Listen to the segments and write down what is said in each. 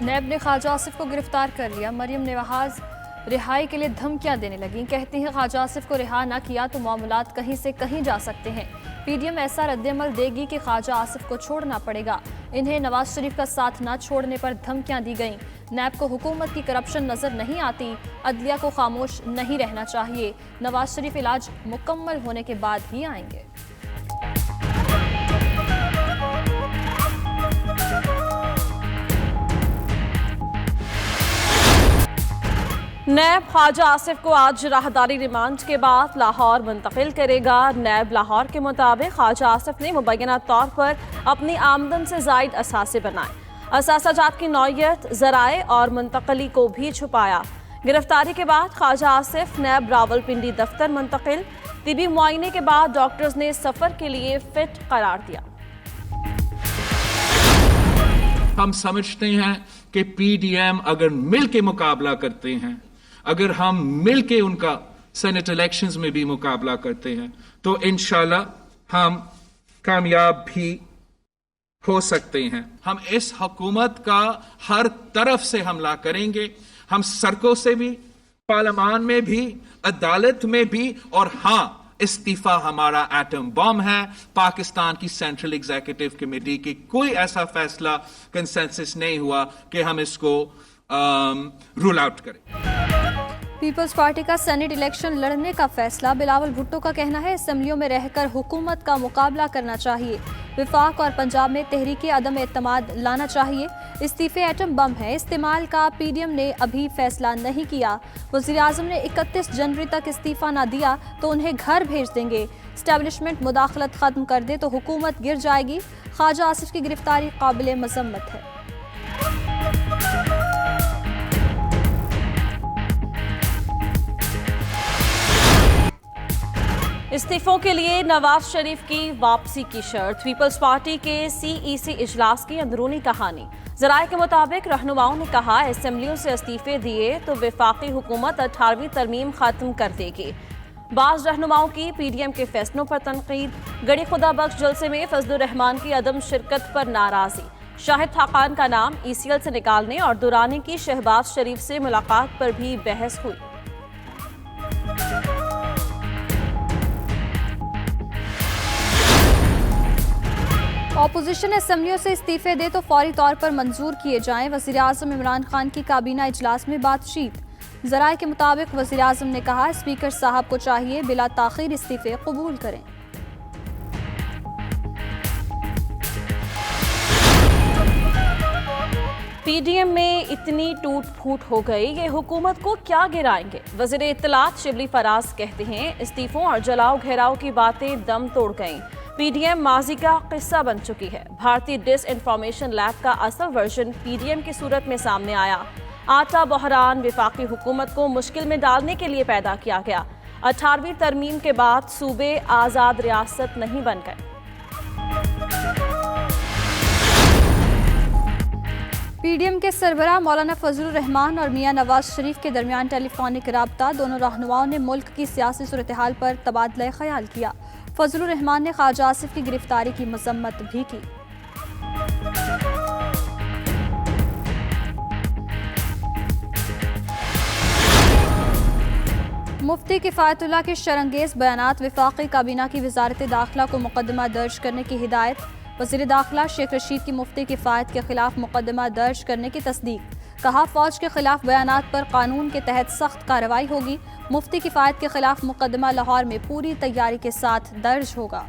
NAB نے خواجہ آصف کو گرفتار کر لیا۔ مریم نواز رہائی کے لیے دھمکیاں دینے لگیں، کہتی ہیں خواجہ آصف کو رہا نہ کیا تو معاملات کہیں سے کہیں جا سکتے ہیں۔ پی ڈی ایم ایسا رد عمل دے گی کہ خواجہ آصف کو چھوڑنا پڑے گا۔ انہیں نواز شریف کا ساتھ نہ چھوڑنے پر دھمکیاں دی گئیں۔ نیب کو حکومت کی کرپشن نظر نہیں آتی، عدلیہ کو خاموش نہیں رہنا چاہیے۔ نواز شریف علاج مکمل ہونے کے بعد ہی آئیں گے۔ نیب خواجہ آصف کو آج راہداری ریمانڈ کے بعد لاہور منتقل کرے گا۔ نیب لاہور کے مطابق خواجہ آصف نے مبینہ طور پر اپنی آمدن سے زائد اثاثے بنائے، اثاثہ جات کی نوعیت، ذرائع اور منتقلی کو بھی چھپایا۔ گرفتاری کے بعد خواجہ آصف نیب راولپنڈی دفتر منتقل۔ طبی معائنے کے بعد ڈاکٹرز نے سفر کے لیے فٹ قرار دیا۔ ہم سمجھتے ہیں کہ پی ڈی ایم اگر مل کے مقابلہ کرتے ہیں، اگر ہم مل کے ان کا سینٹ الیکشنز میں بھی مقابلہ کرتے ہیں تو انشاءاللہ ہم کامیاب بھی ہو سکتے ہیں۔ ہم اس حکومت کا ہر طرف سے حملہ کریں گے، ہم سڑکوں سے بھی، پارلیمان میں بھی، عدالت میں بھی، اور ہاں استعفیٰ ہمارا ایٹم بم ہے۔ پاکستان کی سینٹرل ایگزیکٹو کمیٹی کی کوئی ایسا فیصلہ کنسنسس نہیں ہوا کہ ہم اس کو رول آؤٹ کریں۔ پیپلز پارٹی کا سینٹ الیکشن لڑنے کا فیصلہ۔ بلاول بھٹو کا کہنا ہے اسمبلیوں میں رہ کر حکومت کا مقابلہ کرنا چاہیے، وفاق اور پنجاب میں تحریک عدم اعتماد لانا چاہیے۔ استعفے ایٹم بم ہے، استعمال کا پی ڈی ایم نے ابھی فیصلہ نہیں کیا۔ وزیراعظم نے 31 جنوری تک استعفیٰ نہ دیا تو انہیں گھر بھیج دیں گے۔ اسٹیبلشمنٹ مداخلت ختم کر دے تو حکومت گر جائے گی۔ خواجہ آصف کی گرفتاری قابل مذمت ہے۔ استعفوں کے لیے نواز شریف کی واپسی کی شرط۔ پیپلز پارٹی کے سی ای سی اجلاس کی اندرونی کہانی۔ ذرائع کے مطابق رہنماؤں نے کہا اسمبلیوں سے استعفے دیے تو وفاقی حکومت 18ویں ترمیم ختم کر دے گی۔ بعض رہنماؤں کی پی ڈی ایم کے فیصلوں پر تنقید۔ گڑی خدا بخش جلسے میں فضل الرحمان کی عدم شرکت پر ناراضی۔ شاہد خاقان کا نام ای سی ایل سے نکالنے اور دورانی کی شہباز شریف سے ملاقات پر بھی بحث ہوئی۔ اپوزیشن اسمبلیوں سے استعفے دے تو فوری طور پر منظور کیے جائیں۔ وزیراعظم عمران خان کی کابینہ اجلاس میں بات چیت۔ ذرائع کے مطابق وزیراعظم نے کہا اسپیکر صاحب کو چاہیے بلا تاخیر استعفے قبول کریں۔ پی ڈی ایم میں اتنی ٹوٹ پھوٹ ہو گئی یہ حکومت کو کیا گرائیں گے؟ وزیر اطلاعات شبلی فراز کہتے ہیں استعفوں اور جلاؤ گھیراؤ کی باتیں دم توڑ گئیں۔ پی ڈی ایم ماضی کا قصہ بن چکی ہے۔ بھارتی ڈس انفارمیشن لیب کا اصل ورژن پی ڈی ایم کی صورت میں سامنے آیا۔ آٹا بحران وفاقی حکومت کو مشکل میں ڈالنے کے لیے پیدا کیا گیا۔ 18ویں ترمیم کے بعد صوبے آزاد ریاست نہیں بن گئے۔ پی ڈی ایم کے سربراہ مولانا فضل الرحمان اور میاں نواز شریف کے درمیان ٹیلی فونک رابطہ۔ دونوں رہنماؤں نے ملک کی سیاسی صورتحال پر تبادلہ خیال کیا۔ فضل الرحمان نے خواجہ آصف کی گرفتاری کی مذمت بھی کی۔ مفتی کفایت اللہ کے شرانگیز بیانات۔ وفاقی کابینہ کی وزارت داخلہ کو مقدمہ درج کرنے کی ہدایت۔ وزیر داخلہ شیخ رشید کی مفتی کفایت کے خلاف مقدمہ درج کرنے کی تصدیق۔ کہا فوج کے خلاف بیانات پر قانون کے تحت سخت کارروائی ہوگی۔ مفتی کفایت کے خلاف مقدمہ لاہور میں پوری تیاری کے ساتھ درج ہوگا۔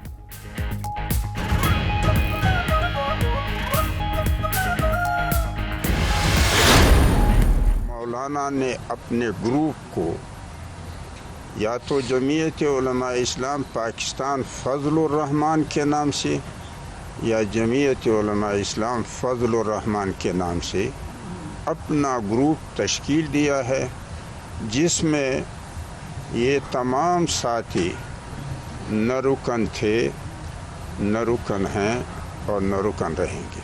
مولانا نے اپنے گروپ کو یا تو جمعیت علماء اسلام پاکستان فضل الرحمان کے نام سے یا جمعیت علماء اسلام فضل الرحمان کے نام سے اپنا گروپ تشکیل دیا ہے، جس میں یہ تمام ساتھی نہ رکن تھے، نہ رکن ہیں اور نہ رکن رہیں گے۔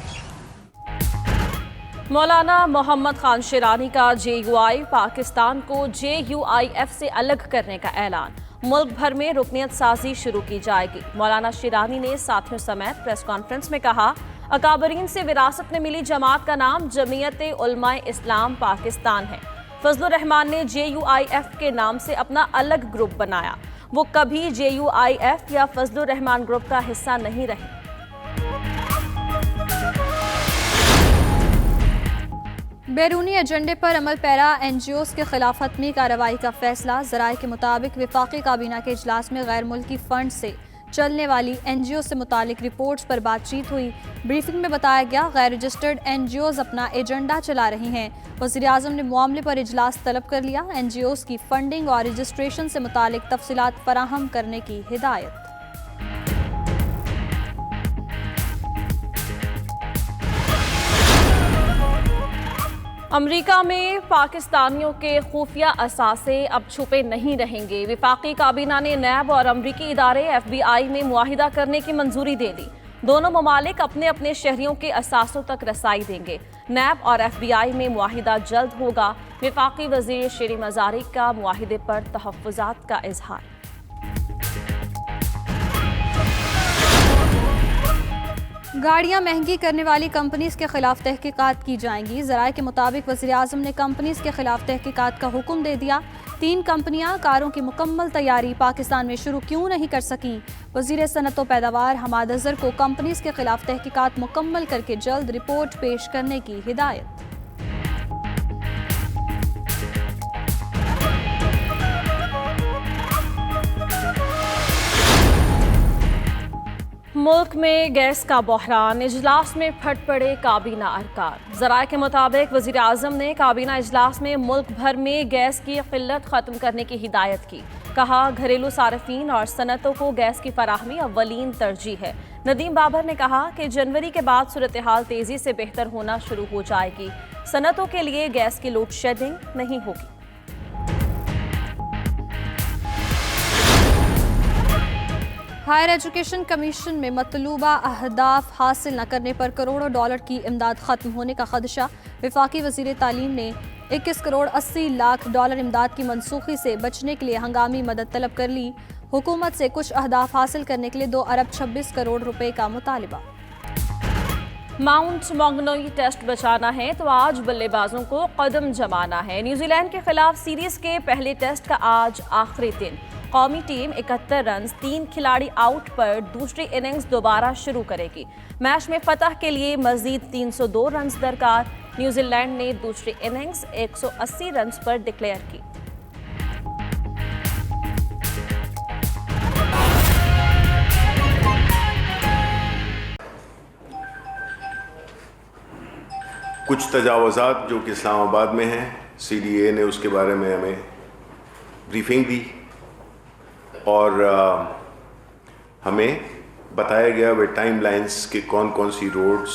مولانا محمد خان شیرانی کا جے یو آئی پاکستان کو جے یو آئی ایف سے الگ کرنے کا اعلان۔ ملک بھر میں رکنیت سازی شروع کی جائے گی۔ مولانا شیرانی نے ساتھیوں سمیت پریس کانفرنس میں کہا अकाबरीन से विरासत में मिली जमात का नाम जमीयत उलमाए इस्लाम पाकिस्तान है। फजलुर रहमान ने JUIF के नाम से अपना अलग ग्रुप बनाया। वो कभी JUIF या फजलुर रहमान ग्रुप का हिस्सा नहीं रहे। बैरूनी एजेंडे पर अमल पैरा NGOs के खिलाफ हतमी कार्रवाई का फैसला। ज़राए के मुताबिक वफाकी काबीना के इजलास में गैर मुल्की फंड से चलने वाली NGO से मुतालिक रिपोर्ट्स पर बातचीत हुई। ब्रीफिंग में बताया गया गैर रजिस्टर्ड NGOs अपना एजेंडा चला रही हैं। वज़ीर-ए-आज़म ने मामले पर इजलास तलब कर लिया। NGOs की फंडिंग और रजिस्ट्रेशन से मुतालिक तफसीलात फराहम करने की हिदायत। अमेरिका में पाकिस्तानियों के खुफिया असासे अब छुपे नहीं रहेंगे। वफाकी काबीना ने नैब और अमरीकी इदारे FBI में मुआहिदा करने की मंजूरी दे दी। दोनों ममालिक अपने अपने शहरियों के असासों तक रसाई देंगे। नैब और FBI में मुआहिदा जल्द होगा। वफाकी वजीर शेरी मजारी का मुआहिदे पर तहफ़्फ़ुज़ात का इजहार। गाड़ियां महंगी करने वाली कंपनीज के खिलाफ तहकीकात की जाएंगी। ज़राए के मुताबिक वज़ीर-ए-आज़म ने कंपनीज के खिलाफ तहकीकात का हुक्म दे दिया। 3 कंपनियां कारों की मुकम्मल तैयारी पाकिस्तान में शुरू क्यों नहीं कर सकीं। वज़ीर सनअत व पैदावार हमाद अज़हर को कंपनीज के खिलाफ तहकीकात मुकम्मल करके जल्द रिपोर्ट पेश करने की हिदायत। मुल्क में गैस का बहरान, इजलास में फट पड़े काबीना अरकान। ज़राए के मुताबिक वज़ीर आज़म ने काबीना इजलास में मुल्क भर में गैस की किल्लत ख़त्म करने की हिदायत की। कहा घरेलू सार्फिन और सनतों को गैस की फराहमी अव्वलीन तरजीह है। नदीम बाबर ने कहा कि जनवरी के बाद सूरत हाल तेज़ी से बेहतर होना शुरू हो जाएगी। सनतों के लिए गैस की लोड शेडिंग नहीं होगी। हायर एजुकेशन कमीशन में मतलूबा अहदाफ हासिल न करने पर करोड़ों डॉलर की इमदाद ख़त्म होने का खदशा। वफाकी वज़ीर तालीम ने 21 करोड़ 80 लाख डॉलर इमदाद की मनसूखी से बचने के लिए हंगामी मदद तलब कर ली। हुकूमत से कुछ अहदाफ हासिल करने के लिए 2 अरब 26 करोड़ रुपए का मुतालिबा। माउंट मॉन्गनोई टेस्ट बचाना है तो आज बल्लेबाजों को कदम जमाना है। न्यूजीलैंड के खिलाफ सीरीज के पहले टेस्ट का आज आखिरी दिन। कौमी टीम 71 रन 3 खिलाड़ी आउट पर दूसरी इनिंग्स दोबारा शुरू करेगी। मैच में फतह के लिए मजीद 302 रन दरकार। न्यूजीलैंड ने दूसरी इनिंग्स 180 रन पर डिक्लेयर की। कुछ तजावज़ात जो कि इस्लामाबाद में हैं, CDA ने उसके बारे में हमें ब्रीफिंग दी और हमें बताया गया वे टाइम लाइन्स के कौन कौन सी रोड्स,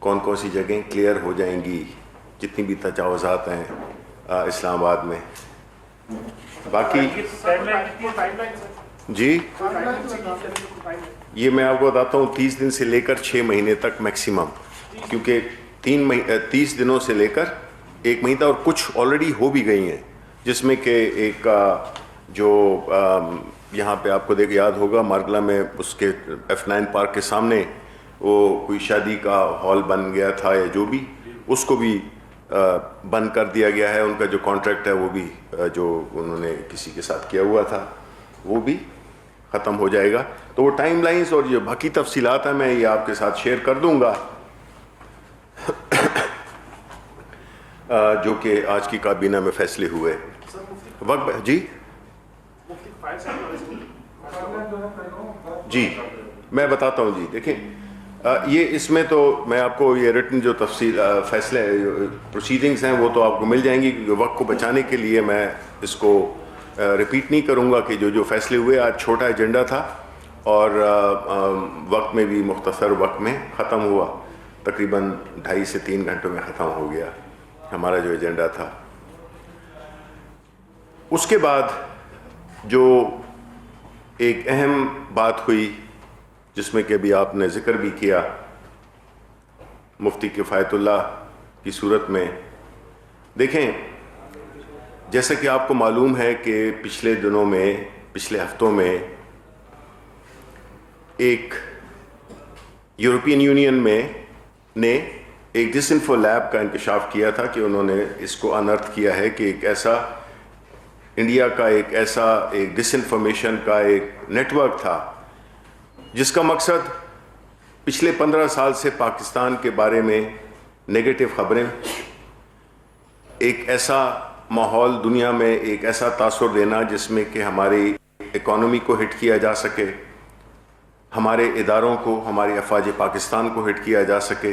कौन कौन सी जगहें क्लियर हो जाएंगी, जितनी भी तजावज़ात हैं इस्लामाबाद में। बाकी जी ये मैं आपको बताता हूँ 30 दिन से लेकर 6 महीने तक मैक्सिमम, क्योंकि 30 दिनों से लेकर 1 महीना और कुछ ऑलरेडी हो भी गई हैं, जिसमें कि एक जो यहाँ पे आपको याद होगा मार्गला में उसके F9 पार्क के सामने वो कोई शादी का हॉल बन गया था या जो भी, उसको भी बंद कर दिया गया है। उनका जो कॉन्ट्रैक्ट है वो भी जो उन्होंने किसी के साथ किया हुआ था वो भी ख़त्म हो जाएगा। तो वो टाइम लाइन्स और ये बाकी तफसीलात हैं मैं ये आपके साथ शेयर कर दूँगा जो कि आज की काबीना में फैसले हुए। वक्त जी मैं बताता हूँ जी। देखें ये इसमें तो मैं आपको ये रिटन जो तफसील फैसले प्रोसीडिंग्स हैं वो तो आपको मिल जाएंगी। वक्त को बचाने के लिए मैं इसको रिपीट नहीं करूँगा कि जो जो फैसले हुए। आज छोटा एजेंडा था और वक्त में भी मुख्तसर वक्त में ख़त्म हुआ, तकरीबन 2.5 से 3 घंटों में ख़त्म हो गया हमारा जो एजेंडा था। उसके बाद जो एक अहम बात हुई जिसमें कि अभी आपने ज़िक्र भी किया, मुफ्ती किफ़ायतुल्लाह की सूरत में। देखें जैसा कि आपको मालूम है कि पिछले दिनों में, पिछले हफ्तों में एक यूरोपियन यूनियन में ने एक डिसइंफो लैब का इंकशाफ किया था कि उन्होंने इसको अनर्थ किया है कि एक ऐसा इंडिया का एक डिसइंफॉर्मेशन का एक नेटवर्क था जिसका मकसद पिछले 15 साल से पाकिस्तान के बारे में नेगेटिव खबरें, एक ऐसा माहौल दुनिया में, एक ऐसा तासुर देना जिसमें कि हमारी इकोनॉमी को हिट किया जा सके, हमारे इदारों को, हमारी अफवाज पाकिस्तान को हिट किया जा सके।